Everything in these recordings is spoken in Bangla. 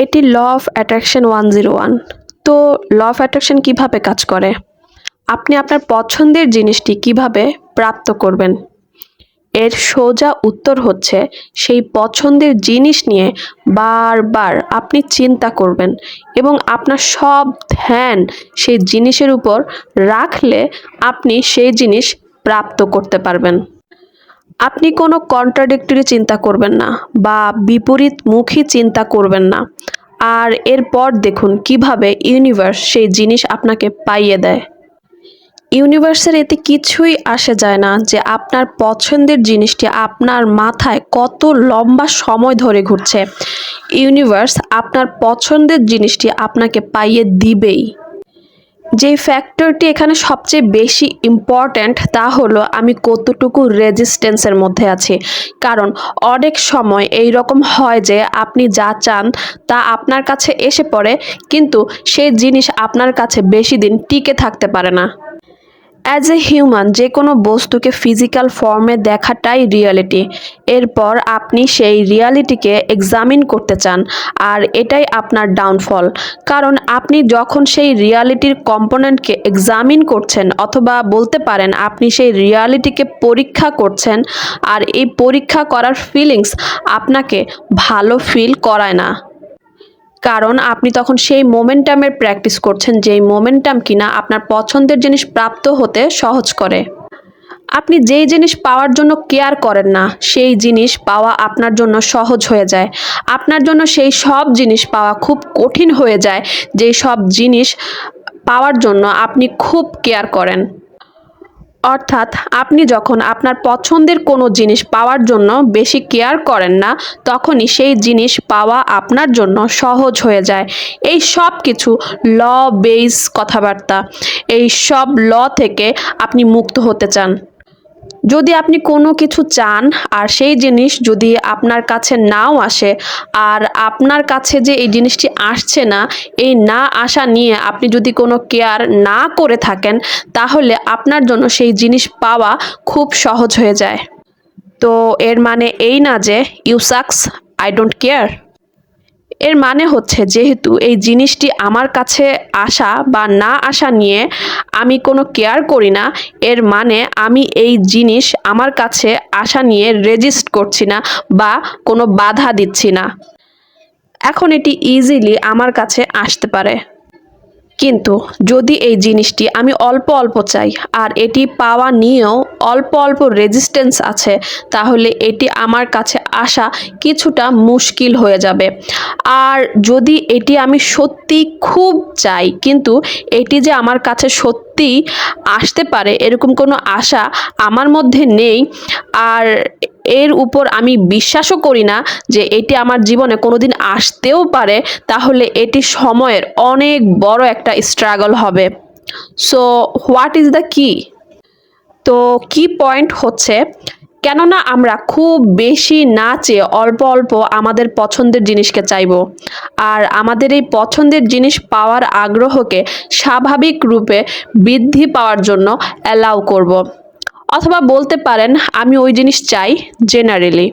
এটি ল অফ অ্যাট্রাকশন 101। তো ল অফ অ্যাট্রাকশন কিভাবে কাজ করে? আপনি আপনার পছন্দের জিনিসটি কিভাবে প্রাপ্ত করবেন? এর সোজা উত্তর হচ্ছে সেই পছন্দের জিনিস নিয়ে বারবার আপনি চিন্তা করবেন এবং আপনার সব ধ্যান সেই জিনিসের উপর রাখলে আপনি সেই জিনিস প্রাপ্ত করতে পারবেন। আপনি কোনো কন্ট্রাডিক্টরি চিন্তা করবেন না বা বিপরীতমুখী চিন্তা করবেন না। আর এরপর দেখুন কিভাবে ইউনিভার্স সেই জিনিস আপনাকে পাইয়ে দেয়। ইউনিভার্সের এতে কিছুই আসে যায় না যে আপনার পছন্দের জিনিসটি আপনার মাথায় কত লম্বা সময় ধরে ঘুরছে। ইউনিভার্স আপনার পছন্দের জিনিসটি আপনাকে পাইয়ে দিবেই। যে ফ্যাক্টরটি এখানে সবচেয়ে বেশি ইম্পর্ট্যান্ট তা হলো আমি কতটুকু রেজিস্ট্যান্সের মধ্যে আছি। কারণ অনেক সময় এই রকম হয় যে আপনি যা চান তা আপনার কাছে এসে পড়ে, কিন্তু সেই জিনিস আপনার কাছে বেশি দিন টিকে থাকতে পারে না। অ্যাজ এ হিউম্যান যে কোনো বস্তুকে ফিজিক্যাল ফর্মে দেখাটাই রিয়ালিটি। এরপর আপনি সেই রিয়ালিটিকে এক্সামিন করতে চান, আর এটাই আপনার ডাউনফল। কারণ আপনি যখন সেই রিয়ালিটির কম্পোনেন্টকে এক্সামিন করছেন, অথবা বলতে পারেন আপনি সেই রিয়ালিটিকে পরীক্ষা করছেন, আর এই পরীক্ষা করার ফিলিংস আপনাকে ভালো ফিল করায় না। কারণ আপনি তখন সেই মোমেন্টামের প্র্যাকটিস করছেন, যেই মোমেন্টাম কিনা আপনার পছন্দের জিনিস প্রাপ্ত হতে সহজ করে। আপনি যেই জিনিস পাওয়ার জন্য কেয়ার করেন না সেই জিনিস পাওয়া আপনার জন্য সহজ হয়ে যায়। আপনার জন্য সেই সব জিনিস পাওয়া খুব কঠিন হয়ে যায় যেই সব জিনিস পাওয়ার জন্য আপনি খুব কেয়ার করেন। অর্থাৎ আপনি যখন আপনার পছন্দের কোনো জিনিস পাওয়ার জন্য বেশি কেয়ার করেন না, তখনই সেই জিনিস পাওয়া আপনার জন্য সহজ হয়ে যায়। এই সব কিছু ল বেস কথাবার্তা। এই সব ল থেকে আপনি মুক্ত হতে চান। যদি আপনি কোনো কিছু চান আর সেই জিনিস যদি আপনার কাছে নাও আসে, আর আপনার কাছে যে এই জিনিসটি আসছে না, এই না আসা নিয়ে আপনি যদি কোনো কেয়ার না করে থাকেন, তাহলে আপনার জন্য সেই জিনিস পাওয়া খুব সহজ হয়ে যায়। তো এর মানে এই না যে you sucks, I don't care. এর মানে হচ্ছে যেহেতু এই জিনিসটি আমার কাছে আসা বা না আসা নিয়ে আমি কোনো কেয়ার করি না, এর মানে আমি এই জিনিস আমার কাছে আসা নিয়ে রেজিস্ট করছি না বা কোনো বাধা দিচ্ছি না। এখন এটি ইজিলি আমার কাছে আসতে পারে। কিন্তু যদি এই জিনিসটি আমি অল্প অল্প চাই আর এটি পাওয়া নিয়েও অল্প অল্প রেজিস্ট্যান্স আছে, তাহলে এটি আমার কাছে আসা কিছুটা মুশকিল হয়ে যাবে। আর যদি এটি আমি সত্যি খুব চাই, কিন্তু এটি যে আমার কাছে সত্যি আসতে পারে এরকম কোনো আশা আমার মধ্যে নেই, আর এর উপর আমি বিশ্বাসও করি না যে এটি আমার জীবনে কোনোদিন আসতেও পারে, তাহলে এটি সময়ের অনেক বড় একটা স্ট্রাগল হবে। সো হোয়াট ইজ দ্য কি? তো কি পয়েন্ট হচ্ছে, কেননা আমরা খুব বেশি না চেয়ে অল্প অল্প আমাদের পছন্দের জিনিসকে চাইব, আর আমাদের এই পছন্দের জিনিস পাওয়ার আগ্রহকে স্বাভাবিক রূপে বৃদ্ধি পাওয়ার জন্য অ্যালাউ করব। অথবা বলতে পারেন আমি ওই জিনিস চাই জেনারেলি।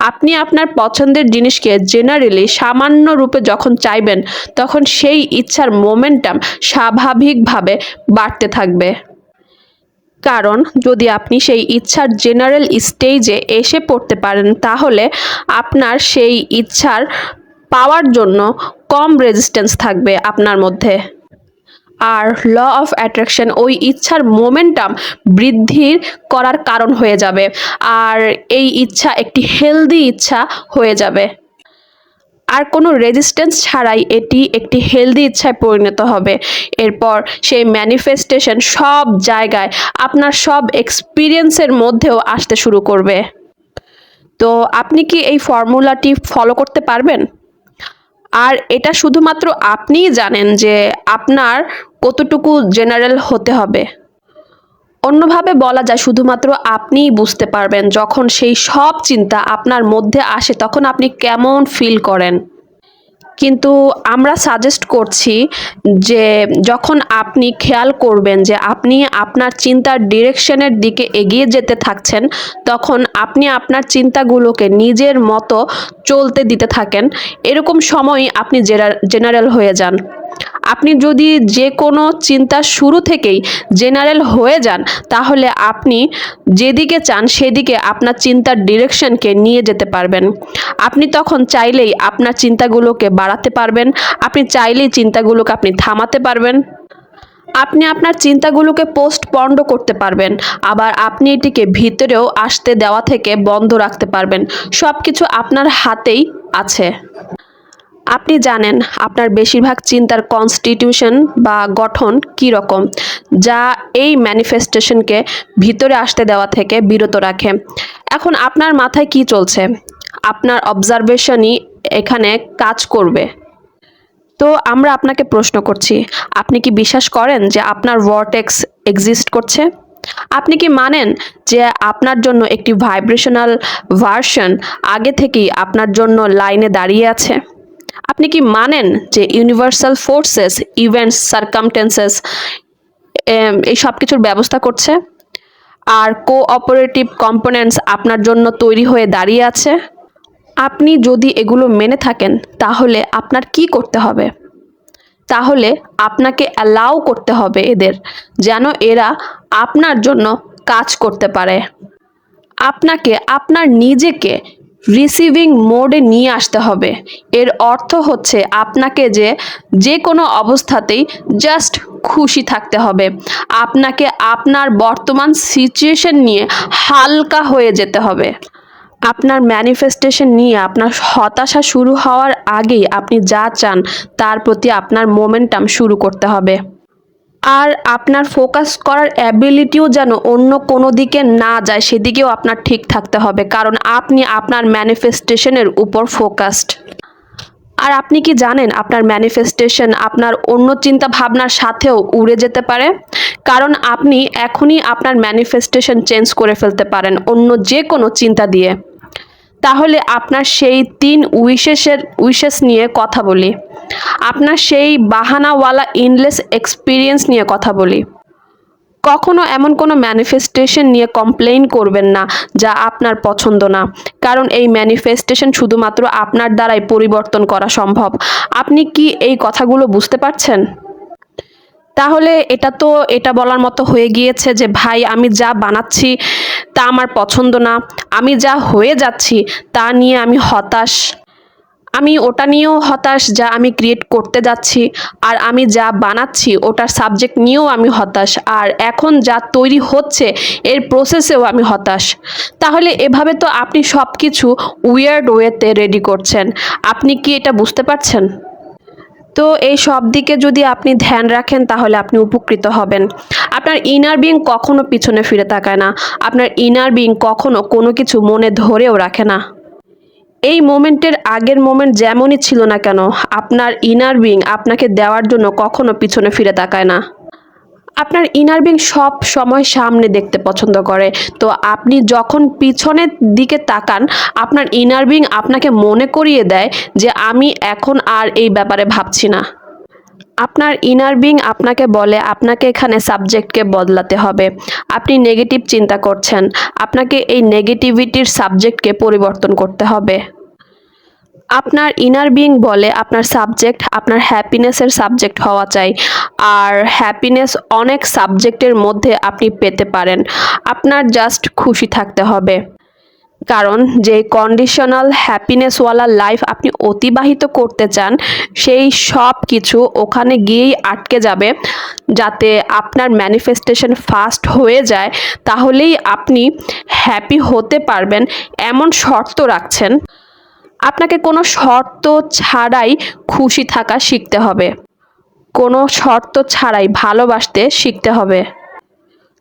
আপনি আপনার পছন্দের জিনিসকে জেনারেলি সামান্য রূপে যখন চাইবেন, তখন সেই ইচ্ছার মোমেন্টাম স্বাভাবিকভাবে বাড়তে থাকবে। কারণ যদি আপনি সেই ইচ্ছার জেনারেল স্টেজে এসে পড়তে পারেন, তাহলে আপনার সেই ইচ্ছার পাওয়ার জন্য কম রেজিস্ট্যান্স থাকবে আপনার মধ্যে। আর ল অফ অ্যাট্রাকশন ওই ইচ্ছার মোমেন্টাম বৃদ্ধির করার কারণ হয়ে যাবে, আর এই ইচ্ছা একটি হেলদি ইচ্ছা হয়ে যাবে। আর কোনো রেজিস্ট্যান্স ছাড়াই এটি একটি হেলদি ইচ্ছায় পরিণত হবে। এরপর সেই ম্যানিফেস্টেশন সব জায়গায় আপনার সব এক্সপিরিয়েন্সের মধ্যেও আসতে শুরু করবে। তো আপনি কি এই ফর্মুলাটি ফলো করতে পারবেন? আর এটা শুধুমাত্র আপনিই জানেন যে আপনার কতটুকু জেনারেল হতে হবে। অন্যভাবে বলা যায় শুধুমাত্র আপনিই বুঝতে পারবেন যখন সেই সব চিন্তা আপনার মধ্যে আসে তখন আপনি কেমন ফিল করেন। কিন্তু আমরা সাজেস্ট করছি যে যখন আপনি খেয়াল করবেন যে আপনি আপনার চিন্তার ডিরেকশনের দিকে এগিয়ে যেতে থাকছেন, তখন আপনি আপনার চিন্তাগুলোকে নিজের মতো চলতে দিতে থাকেন। এরকম সময়ই আপনি জেনারেল হয়ে যান। আপনি যদি যে কোনো চিন্তা শুরু থেকেই জেনারেল হয়ে যান, তাহলে আপনি যেদিকে চান সেদিকে আপনার চিন্তার ডিরেকশনকে নিয়ে যেতে পারবেন। আপনি তখন চাইলেই আপনার চিন্তাগুলোকে বাড়াতে পারবেন, আপনি চাইলেই চিন্তাগুলোকে আপনি থামাতে পারবেন। আপনি আপনার চিন্তাগুলোকে পোস্টপন্ড করতে পারবেন, আবার আপনি এটিকে ভিতরেও আসতে দেওয়া থেকে বন্ধ রাখতে পারবেন। সব কিছু আপনার হাতেই আছে। আপনি জানেন আপনার বেশিরভাগ চিন্তার কনস্টিটিউশন বা গঠন কী রকম, যা এই ম্যানিফেস্টেশনকে ভিতরে আসতে দেওয়া থেকে বিরত রাখে। এখন আপনার মাথায় কি চলছে, আপনার অবজারভেশনই এখানে কাজ করবে। তো আমরা আপনাকে প্রশ্ন করছি, আপনি কি বিশ্বাস করেন যে আপনার ভর্টেক্স এক্সিস্ট করছে? আপনি কি মানেন যে আপনার জন্য একটি ভাইব্রেশনাল ভার্সন আগে থেকেই আপনার জন্য লাইনে দাঁড়িয়ে আছে? আপনি কি মানেন যে ইউনিভার্সাল ফোর্সেস, ইভেন্টস, সার্কামটেন্সেস এই সব কিছুর ব্যবস্থা করছে, আর কোঅপারেটিভ কম্পোনেন্টস আপনার জন্য তৈরি হয়ে দাঁড়িয়ে আছে? আপনি যদি এগুলো মেনে থাকেন, তাহলে আপনার কি করতে হবে? তাহলে আপনাকে অ্যালাউ করতে হবে এদের, যেন এরা আপনার জন্য কাজ করতে পারে। আপনাকে আপনার নিজেকে রিসিভিং মোডে নিয়ে আসতে হবে। এর অর্থ হচ্ছে আপনাকে যে কোনো অবস্থাতেই জাস্ট খুশি থাকতে হবে। আপনাকে আপনার বর্তমান সিচুয়েশন নিয়ে হালকা হয়ে যেতে হবে। আপনার ম্যানিফেস্টেশন নিয়ে আপনার হতাশা শুরু হওয়ার আগেই আপনি যা চান তার প্রতি আপনার মোমেন্টাম শুরু করতে হবে। আর আপনার ফোকাস করার অ্যাবিলিটিও যেন অন্য কোনো দিকে না যায়, সেদিকেও আপনার ঠিক থাকতে হবে, কারণ আপনি আপনার ম্যানিফেস্টেশনের উপর ফোকাসড। আর আপনি কি জানেন আপনার ম্যানিফেস্টেশন আপনার অন্য চিন্তা ভাবনার সাথেও উড়ে যেতে পারে, কারণ আপনি এখনই আপনার ম্যানিফেস্টেশন চেঞ্জ করে ফেলতে পারেন অন্য যে কোনো চিন্তা দিয়ে। তাহলে আপনার সেই 3 উইশেস নিয়ে কথা বলি, আপনার সেই বাহানাওয়ালা ইনলেস এক্সপিরিয়েন্স নিয়ে কথা বলি। কখনো এমন কোনো ম্যানিফেস্টেশন নিয়ে কমপ্লেইন করবেন না যা আপনার পছন্দ না, কারণ এই ম্যানিফেস্টেশন শুধুমাত্র আপনার দ্বারাই পরিবর্তন করা সম্ভব। আপনি কি এই কথাগুলো বুঝতে পারছেন? তাহলে এটা বলার মতো হয়ে গিয়েছে যে ভাই, আমি যা বানাচ্ছি তা আমার পছন্দ না, আমি যা হয়ে যাচ্ছি তা নিয়ে আমি হতাশ, আমি ওটা নিয়েও হতাশ যা আমি ক্রিয়েট করতে যাচ্ছি, আর আমি যা বানাচ্ছি ওটার সাবজেক্ট নিয়েও আমি হতাশ, আর এখন যা তৈরি হচ্ছে এর প্রসেসেও আমি হতাশ। তাহলে এভাবে তো আপনি সব কিছু উইয়ার্ড ওয়েতে রেডি করছেন। আপনি কি এটা বুঝতে পারছেন? তো এই সব দিকে যদি আপনি ধ্যান রাখেন, তাহলে আপনি উপকৃত হবেন। আপনার ইনার বিং কখনো পিছনে ফিরে তাকায় না, আপনার ইনার বিং কখনো কোনো কিছু মনে ধরেও রাখে না। এই মোমেন্টের আগের মোমেন্ট যেমনই ছিল না কেন, আপনার ইনার বিং আপনাকে দেওয়ার জন্য কখনো পিছনে ফিরে তাকায় না। আপনার ইনার বিং সব সময় সামনে দেখতে পছন্দ করে। তো আপনি যখন পিছনের দিকে তাকান, আপনার ইনার বিং আপনাকে মনে করিয়ে দেয় যে আমি এখন আর এই ব্যাপারে ভাবছি না। আপনার ইনার বিং আপনাকে বলে আপনাকে এখানে সাবজেক্টকে বদলাতে হবে। আপনি নেগেটিভ চিন্তা করছেন, আপনাকে এই নেগেটিভিটির সাবজেক্টকে পরিবর্তন করতে হবে। আপনার ইনার বিং বলে আপনার সাবজেক্ট আপনার হ্যাপিনেসের সাবজেক্ট হওয়া চাই, আর হ্যাপিনেস অনেক সাবজেক্টের মধ্যে আপনি পেতে পারেন। আপনার জাস্ট খুশি থাকতে হবে, কারণ যে কন্ডিশনাল হ্যাপিনেসওয়ালা লাইফ আপনি অতিবাহিত করতে চান, সেই সব কিছু ওখানে গিয়েই আটকে যাবে। যাতে আপনার ম্যানিফেস্টেশন ফাস্ট হয়ে যায়, তাহলেই আপনি হ্যাপি হতে পারবেন এমন শর্ত রাখছেন। আপনাকে কোনো শর্ত ছাড়াই খুশি থাকা শিখতে হবে, কোনো শর্ত ছাড়াই ভালোবাসতে শিখতে হবে।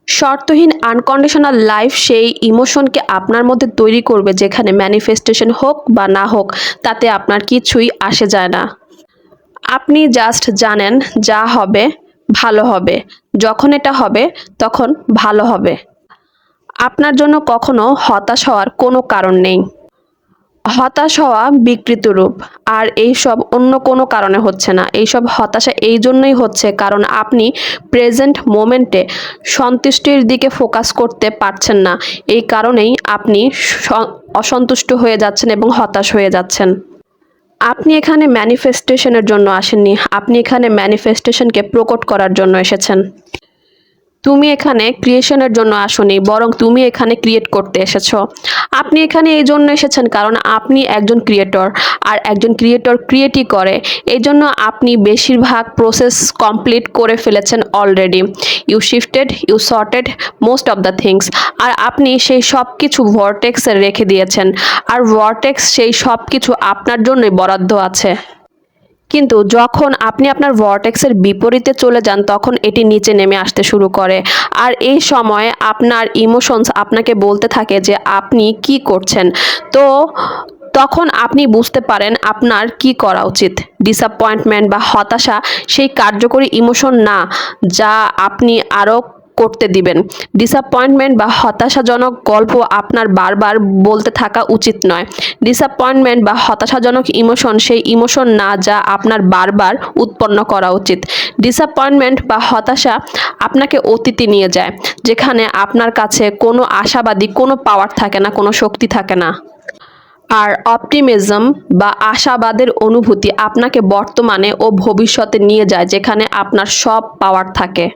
শর্তহীন আনকন্ডিশনাল লাইফ সেই ইমোশনকে আপনার মধ্যে তৈরি করবে, যেখানে ম্যানিফেস্টেশন হোক বা না হোক তাতে আপনার কিছুই আসে যায় না। আপনি জাস্ট জানেন যা হবে ভালো হবে, যখন এটা হবে তখন ভালো হবে। আপনার জন্য কখনো হতাশ হওয়ার কোনো কারণ নেই। হতাশ হওয়া বিকৃত রূপ, আর এইসব অন্য কোনো কারণে হচ্ছে না। এইসব হতাশা এই জন্যই হচ্ছে কারণ আপনি প্রেজেন্ট মোমেন্টে সন্তুষ্টির দিকে ফোকাস করতে পারছেন না। এই কারণেই আপনি অসন্তুষ্ট হয়ে যাচ্ছেন এবং হতাশ হয়ে যাচ্ছেন। আপনি এখানে ম্যানিফেস্টেশনের জন্য আসেননি, আপনি এখানে ম্যানিফেস্টেশনকে প্রকট করার জন্য এসেছেন। তুমি এখানে ক্রিয়েশনের জন্য আসোনি, বরং তুমি এখানে ক্রিয়েট করতে এসেছো। আপনি এখানে এই জন্য এসেছেন কারণ আপনি একজন ক্রিয়েটর, আর একজন ক্রিয়েটর ক্রিয়েটই করে। এই জন্য আপনি বেশিরভাগ প্রসেস কমপ্লিট করে ফেলেছেন already. You shifted, you sorted most of the things. আর আপনি সেই সব কিছু ভর্টেক্সে রেখে দিয়েছেন, আর ভর্টেক্স সেই সব কিছু আপনার জন্যই বরাদ্দ আছে। কিন্তু যখন আপনি আপনার ভর্টেক্সের বিপরীতে চলে যান তখন এটি নিচে নেমে আসতে শুরু করে। আর এই সময় আপনার ইমোশনস আপনাকে বলতে থাকে যে আপনি কি করছেন। তো তখন আপনি বুঝতে পারেন আপনার কি করা উচিত। ডিসঅ্যাপয়েন্টমেন্ট বা হতাশা সেই কার্যকরী ইমোশন না যা আপনি আরও করতে দিবেন। ডিসঅ্যাপয়েন্টমেন্ট বা হতাশাজনক গল্প আপনার বারবার বলতে থাকা উচিত নয়। ডিসঅ্যাপয়েন্টমেন্ট বা হতাশাজনক ইমোশন সেই ইমোশন না যা আপনার বারবার উৎপন্ন করা উচিত। ডিসঅ্যাপয়েন্টমেন্ট বা হতাশা আপনাকে অতীতে নিয়ে যায়, যেখানে আপনার কাছে কোনো আশাবাদী কোনো পাওয়ার থাকে না, কোনো শক্তি থাকে না। আর অপটিমিজম বা আশাবাদের অনুভূতি আপনাকে বর্তমানে ও ভবিষ্যতে নিয়ে যায়, যেখানে আপনার সব পাওয়ার থাকে।